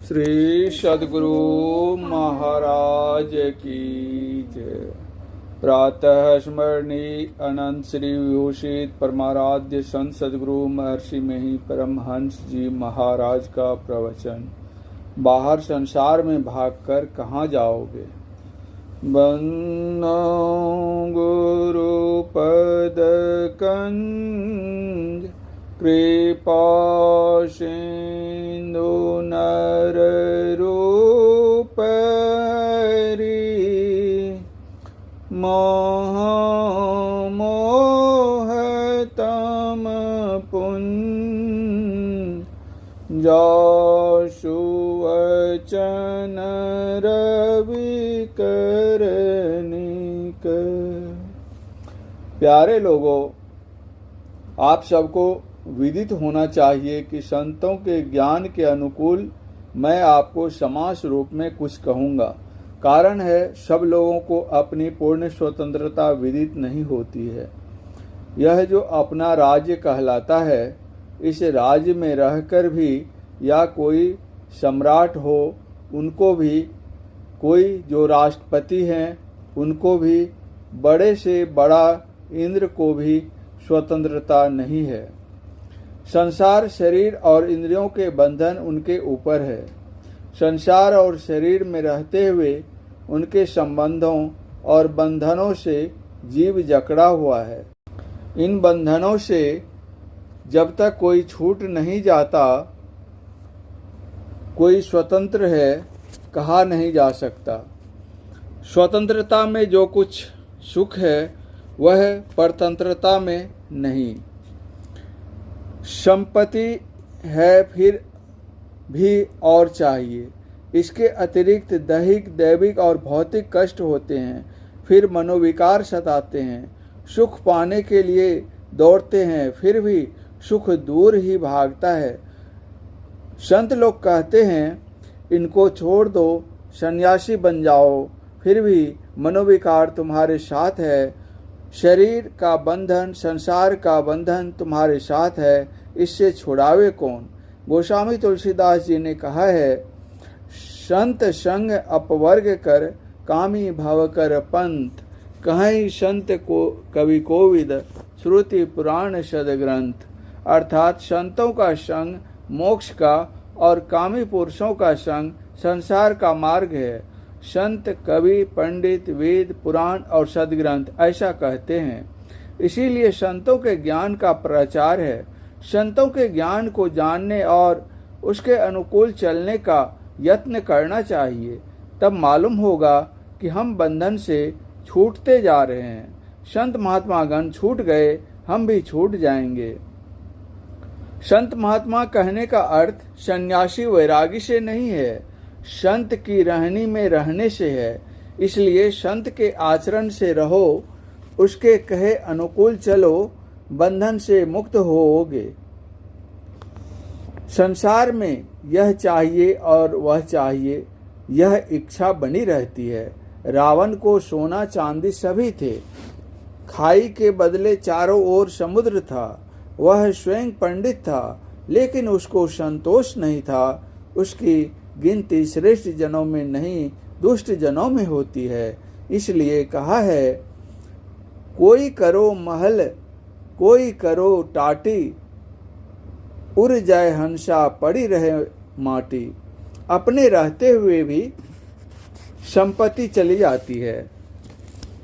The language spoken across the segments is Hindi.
श्री सद्गुरु महाराज की जय। प्रातः स्मरणीय अनंत श्री विभूषित परमाराध्य संत सद्गुरु महर्षि मही परमहंस जी महाराज का प्रवचन। बाहर संसार में भागकर कहाँ जाओगे। बन्नो गुरु पद कंज कृपा सिंधु नर रूप मोह मोह तम पुंज जासु वचन रवि करनिक। प्यारे लोगों, आप सबको विदित होना चाहिए कि संतों के ज्ञान के अनुकूल मैं आपको समास रूप में कुछ कहूँगा। कारण है, सब लोगों को अपनी पूर्ण स्वतंत्रता विदित नहीं होती है। यह जो अपना राज्य कहलाता है, इस राज्य में रहकर भी या कोई सम्राट हो उनको भी, कोई जो राष्ट्रपति हैं उनको भी, बड़े से बड़ा इंद्र को भी स्वतंत्रता नहीं है। संसार शरीर और इंद्रियों के बंधन उनके ऊपर है। संसार और शरीर में रहते हुए उनके संबंधों और बंधनों से जीव जकड़ा हुआ है। इन बंधनों से जब तक कोई छूट नहीं जाता, कोई स्वतंत्र है कहा नहीं जा सकता। स्वतंत्रता में जो कुछ सुख है वह परतंत्रता में नहीं। संपत्ति है फिर भी और चाहिए। इसके अतिरिक्त दैहिक, दैविक और भौतिक कष्ट होते हैं। फिर मनोविकार सताते हैं। सुख पाने के लिए दौड़ते हैं, फिर भी सुख दूर ही भागता है। संत लोग कहते हैं, इनको छोड़ दो, सन्यासी बन जाओ, फिर भी मनोविकार तुम्हारे साथ है। शरीर का बंधन, संसार का बंधन तुम्हारे साथ है, इससे छुड़ावे कौन। गोस्वामी तुलसीदास जी ने कहा है, संत संग अपवर्ग कर, कामी भव कर पंथ। कहीं संत को कवि कोविद, श्रुति पुराण सदग्रंथ। अर्थात संतों का संग मोक्ष का और कामी पुरुषों का संग संसार का मार्ग है। संत, कवि, पंडित, वेद, पुराण और सदग्रंथ ऐसा कहते हैं। इसीलिए संतों के ज्ञान का प्रचार है। संतों के ज्ञान को जानने और उसके अनुकूल चलने का यत्न करना चाहिए। तब मालूम होगा कि हम बंधन से छूटते जा रहे हैं। संत महात्मागण छूट गए, हम भी छूट जाएंगे। संत महात्मा कहने का अर्थ सन्यासी वैरागी से नहीं है, संत की रहनी में रहने से है। इसलिए संत के आचरण से रहो, उसके कहे अनुकूल चलो, बंधन से मुक्त होओगे। संसार में यह चाहिए और वह चाहिए, यह इच्छा बनी रहती है। रावण को सोना चांदी सभी थे। खाई के बदले चारों ओर समुद्र था। वह स्वयं पंडित था, लेकिन उसको संतोष नहीं था। उसकी गिनती श्रेष्ठ जनों में नहीं, दुष्ट जनों में होती है। इसलिए कहा है, कोई करो महल, कोई करो टाटी, उड़ जाए हंसा, पड़ी रहे माटी। अपने रहते हुए भी संपत्ति चली जाती है।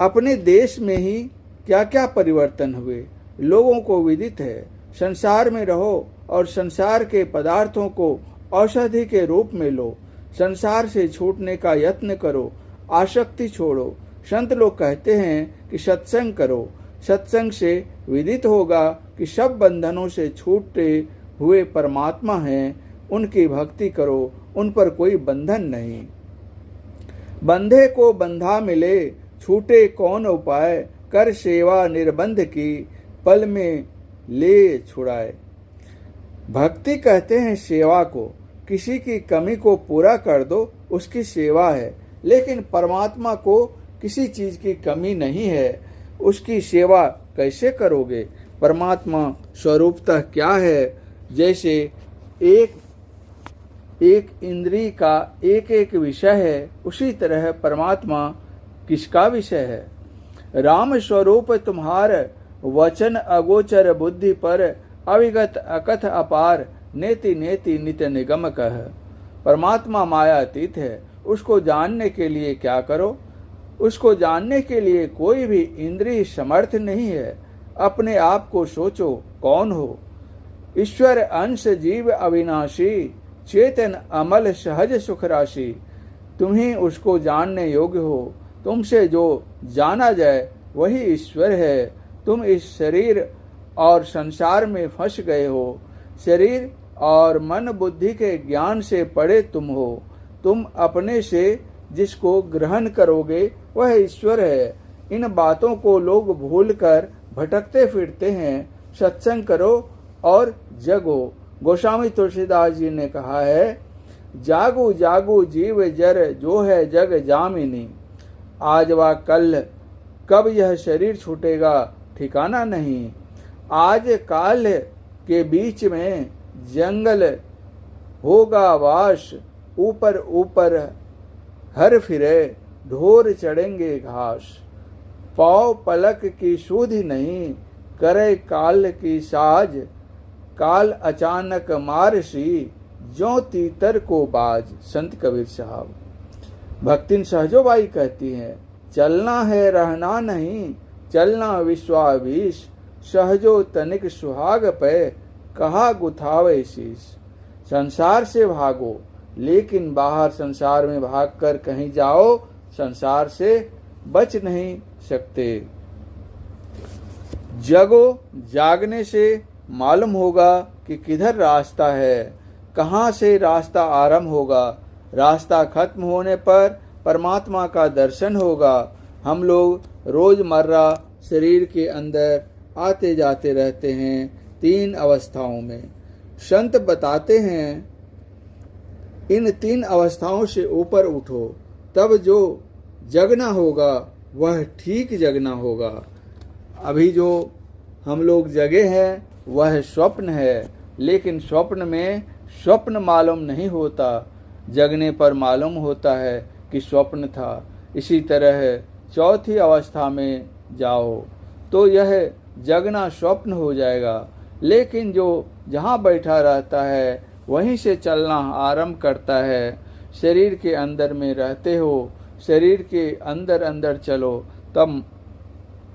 अपने देश में ही क्या क्या परिवर्तन हुए, लोगों को विदित है। संसार में रहो और संसार के पदार्थों को औषधि के रूप में लो। संसार से छूटने का यत्न करो, आसक्ति छोड़ो। संत लोग कहते हैं कि सत्संग करो। सत्संग से विदित होगा कि सब बंधनों से छूटते हुए परमात्मा हैं। उनकी भक्ति करो, उन पर कोई बंधन नहीं। बंधे को बंधा मिले, छूटे कौन उपाय। कर सेवा निर्बंध की, पल में ले छुड़ाए। भक्ति कहते हैं सेवा को। किसी की कमी को पूरा कर दो, उसकी सेवा है। लेकिन परमात्मा को किसी चीज की कमी नहीं है, उसकी सेवा कैसे करोगे। परमात्मा स्वरूपतः क्या है। जैसे एक इंद्रिय का एक एक विषय है, उसी तरह परमात्मा किसका विषय है। राम स्वरूप तुम्हार वचन अगोचर बुद्धि पर अविगत अकथ अपार नेति नेति नित निगम कह। परमात्मा माया अतीत है, उसको जानने के लिए क्या करो। उसको जानने के लिए कोई भी इंद्रिय समर्थ नहीं है। अपने आप को सोचो, कौन हो। ईश्वर अंश जीव अविनाशी, चेतन अमल सहज सुख राशि। तुम ही उसको जानने योग्य हो। तुमसे जो जाना जाए वही ईश्वर है। तुम इस शरीर और संसार में फंस गए हो। शरीर और मन बुद्धि के ज्ञान से पड़े तुम हो। तुम अपने से जिसको ग्रहण करोगे वह ईश्वर है। इन बातों को लोग भूलकर भटकते फिरते हैं। सत्संग करो और जगो। गोस्वामी तुलसीदास जी ने कहा है, जागो जागो जीव जर जो है जग जामिनी। आज व कल कब यह शरीर छूटेगा ठिकाना नहीं। आज काल के बीच में जंगल होगा वास। ऊपर ऊपर हर फिरे ढोर चढ़ेंगे घास। पाँव पलक की सुधि नहीं, करे काल की साज। काल अचानक मारसी, जो तीतर को बाज। संत कबीर साहब। भक्तिन सहजोबाई कहती हैं, चलना है रहना नहीं, चलना विश्वाभीष। सहजो तनिक सुहाग पे, कहा गुथावे शीश। संसार से भागो, लेकिन बाहर संसार में भागकर कहीं जाओ, संसार से बच नहीं सकते। जगो, जागने से मालूम होगा कि किधर रास्ता है, कहाँ से रास्ता आरंभ होगा। रास्ता खत्म होने पर परमात्मा का दर्शन होगा। हम लोग रोजमर्रा शरीर के अंदर आते जाते रहते हैं 3 अवस्थाओं में। संत बताते हैं, इन 3 अवस्थाओं से ऊपर उठो, तब जो जगना होगा वह ठीक जगना होगा। अभी जो हम लोग जगे हैं वह स्वप्न है, लेकिन स्वप्न में स्वप्न मालूम नहीं होता, जगने पर मालूम होता है कि स्वप्न था। इसी तरह चौथी अवस्था में जाओ तो यह जगना स्वप्न हो जाएगा। लेकिन जो जहाँ बैठा रहता है वहीं से चलना आरंभ करता है। शरीर के अंदर में रहते हो, शरीर के अंदर अंदर चलो, तब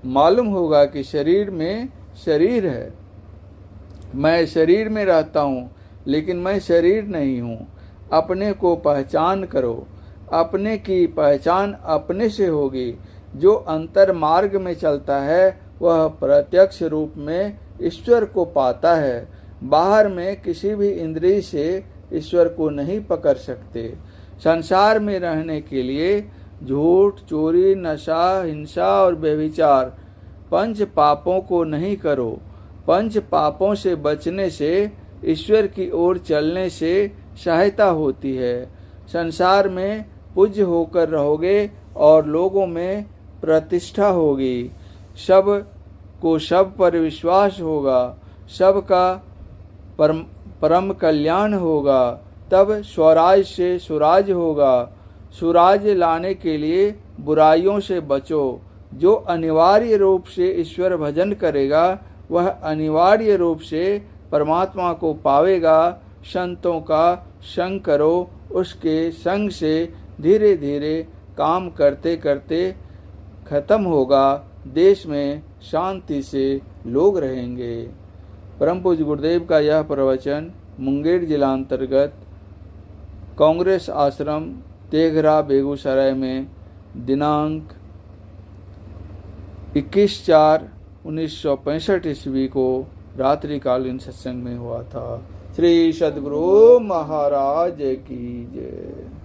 मालूम होगा कि शरीर में शरीर है। मैं शरीर में रहता हूँ, लेकिन मैं शरीर नहीं हूँ। अपने को पहचान करो। अपने की पहचान अपने से होगी। जो अंतर मार्ग में चलता है वह प्रत्यक्ष रूप में ईश्वर को पाता है। बाहर में किसी भी इंद्रिय से ईश्वर को नहीं पकड़ सकते। संसार में रहने के लिए झूठ, चोरी, नशा, हिंसा और व्यभिचार 5 पापों को नहीं करो। 5 पापों से बचने से ईश्वर की ओर चलने से सहायता होती है। संसार में पूज्य होकर रहोगे और लोगों में प्रतिष्ठा होगी। सब को सब पर विश्वास होगा। सबका परम कल्याण होगा। तब स्वराज से सुराज होगा। सुराज लाने के लिए बुराइयों से बचो। जो अनिवार्य रूप से ईश्वर भजन करेगा वह अनिवार्य रूप से परमात्मा को पावेगा। संतों का संग करो, उसके संग से धीरे धीरे काम करते करते खत्म होगा। देश में शांति से लोग रहेंगे। परम पूज्य गुरुदेव का यह प्रवचन मुंगेर जिला अंतर्गत कांग्रेस आश्रम तेघरा बेगूसराय में दिनांक 21/4/1965 ईस्वी को रात्रिकालीन सत्संग में हुआ था। श्री सद्गुरु महाराज की जय।